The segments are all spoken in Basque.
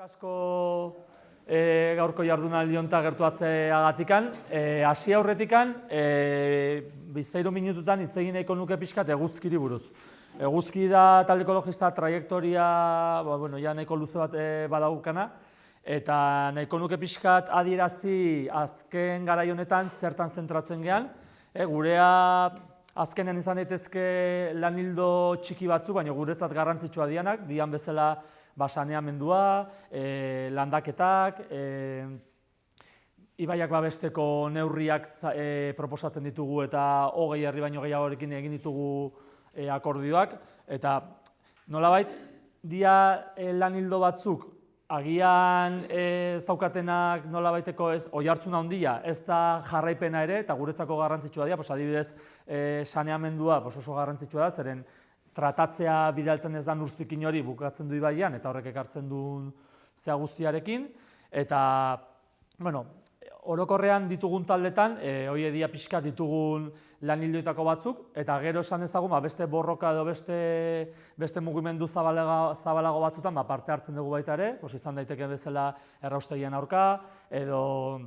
asko gaurko jardunaldi honetan gertuatzeagatikan. Hasi aurretikan, bizpahiru minututan hitz egin nahiko nuke pixkat eguzkiri buruz. Eguzki da talde ekologista trajektoria ja nahiko luze bat badaukana, eta nahiko nuke pixkat adierazi azken garai honetan zertan zentratzen gehan. Gurea azkenean izan daitezke lan ildo txiki batzuk, baina guretzat garrantzitsua dianak, dian bezala saneamendua, landaketak, ibaiak babesteko neurriak proposatzen ditugu eta 20 herri baino gehiagorekin egin ditugu akordioak, eta nolabait dia lan ildo batzuk agian zaukatenak nolabaiteko oihartzun handia, ez da jarraipena ere, eta guretzako garrantzitsua dira, adibidez saneamendua oso garrantzitsua da, zeren tratatzea bidaltzen ez da urzikin hori bukatzen du ibaian, eta horrek ekartzen duen zea guztiarekin, eta orokorrean ditugun taldetan, hori edia pixka ditugun lan ildoetako batzuk, eta gero esan ezagun beste borroka edo beste mugimendu zabalago batzutan parte hartzen dugu baita ere, izan daiteke bezala erraustegien aurka, edo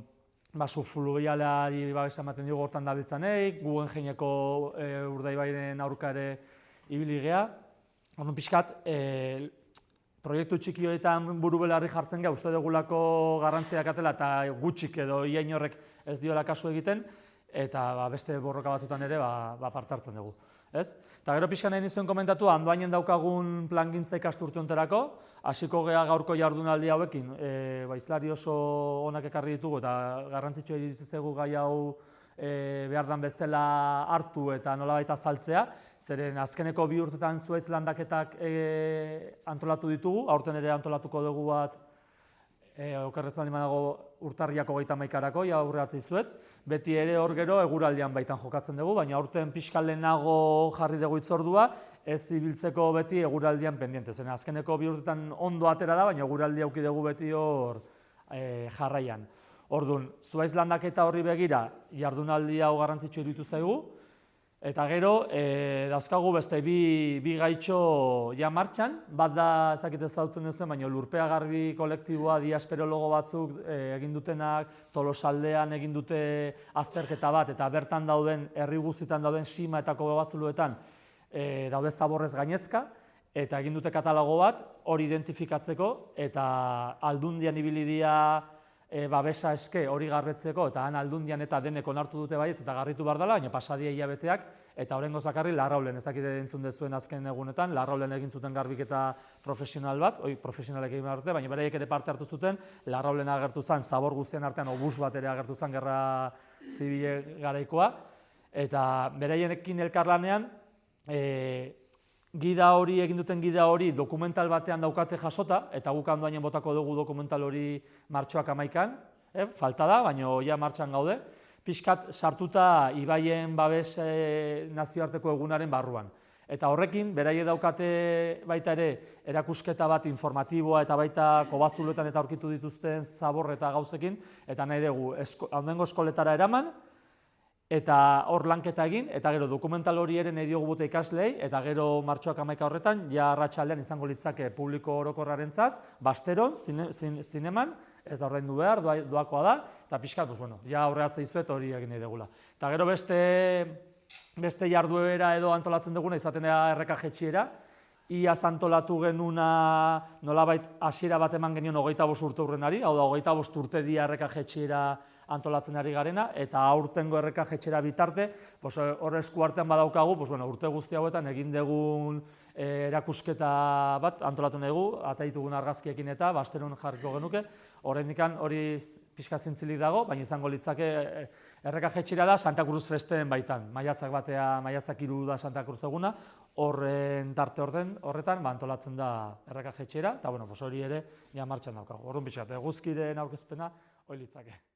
subfluvialari babesa ematen dugu hortan dabiltzaneik, Guggenheimeko urdaibairen aurka ere ibili geha. Pixkat, proiektu txiki horietan buru belarri jartzen geha, uste dugulako garrantziak atela eta gutxik edo ia inorrek ez diola kasu egiten, eta beste borroka batzutan ere parte hartzen dugu. Eta gero pixka nahi nizuen komentatu, Andoainen daukagun plangintza ikasturte honetarako, hasiko geha gaurko jardunaldi hauekin, hizlari oso onak ekarri ditugu eta garrantzitsua iruditzen gai hau behar den bezala hartu eta nolabait azaltzea, zeren azkeneko 2 urtetan zuhaitz landaketak antolatu ditugu, aurten ere antolatuko dugu bat, okerrez bali manago urtarriak 31-arako, aurreatzei zuet, beti ere hor gero eguraldian baitan jokatzen dugu, baina aurten pixka lehenago jarri dugu hitzordua, ez ibiltzeko beti eguraldian pendiente, zeren azkeneko 2 urtetan ondo atera da, baina eguraldia auki dugu beti hor jarraian. Orduan, zuhaitz landaketa horri begira, jardunaldi hau garrantzitsu iruditu zaigu, eta gero, dauzkagu beste bi gaitxo ja martxan, bat da ezakit ezagutzen duzuen, baina Lurpea Garbi kolektiboa diasperologo batzuk egin dutenak, Tolosaldean egin dute azterketa bat, eta bertan dauden, herri guztietan dauden sima eta kobazuluetan daude zaborrez gainezka, eta egin dute katalogo bat hori identifikatzeko, eta Aldundian ibili dira babesa eske hori garbetzeko, eta han Aldundian eta denek onartu dute baietz eta garritu behar dela, baina pasadia hilabeteak, eta horrengoz bakarri Larraulen, ezakite entzun dezuen azken egunetan, Larraulen egin zuten garbiketa profesional bat, profesionalek egin behar dute, baina beraiek ere parte hartu zuten, Larraulen agertu zen, zabor guztien artean obus bat ere agertu zen gerra zibile garaikoa, eta beraienekin elkarlanean, egin duten gida hori dokumental batean daukate jasota, eta guk Andoainen botako dugu dokumental hori martxoak 11-an, falta da, baina ja martxan gaude, pixkat sartuta ibaien babes nazioarteko egunaren barruan. Eta horrekin, beraie daukate baita ere erakusketa bat informatiboa eta baita kobazuloetan eta aurkitu dituzten zabor eta gauzekin, eta nahi dugu ondorengo eskoletara eraman, eta hor lanketa egin, eta gero dokumental hori ere nahi diogu bote ikaslei, eta gero martxoak 11 horretan, ja arratsaldean izango litzake publiko orokorrarentzat, Basteron, zineman, ez da ordaindu behar, doakoa da, eta pixkat, ja aurreatzea izuet hori egin nahi degula. Eta gero beste jarduera edo antolatzen duguna, izaten da erreka jetxiera, iaz antolatu genuna nolabait hasiera bat eman genion 25 urte urrenari, hau da 25 urte dia erreka jetxiera antolatzen ari garena, eta aurtengo erreka jetxera bitarte, hor esku artean badaukagu, urte guzti hauetan egin dugun erakusketa bat antolatu nahi dugu, ata ditugun argazkiekin eta Basteron jarriko genuke, oraindikan hori pixka zintzilik dago, baina izango litzake erreka jetxera da Santa Cruz festen baitan, maiatzak 3 da Santa Cruz eguna, horren tarte horretan antolatzen da erreka jetxera, eta hori ere ja martxan daukagu. Orduan pixkat, eguzkiren aurkezpena hori litzake.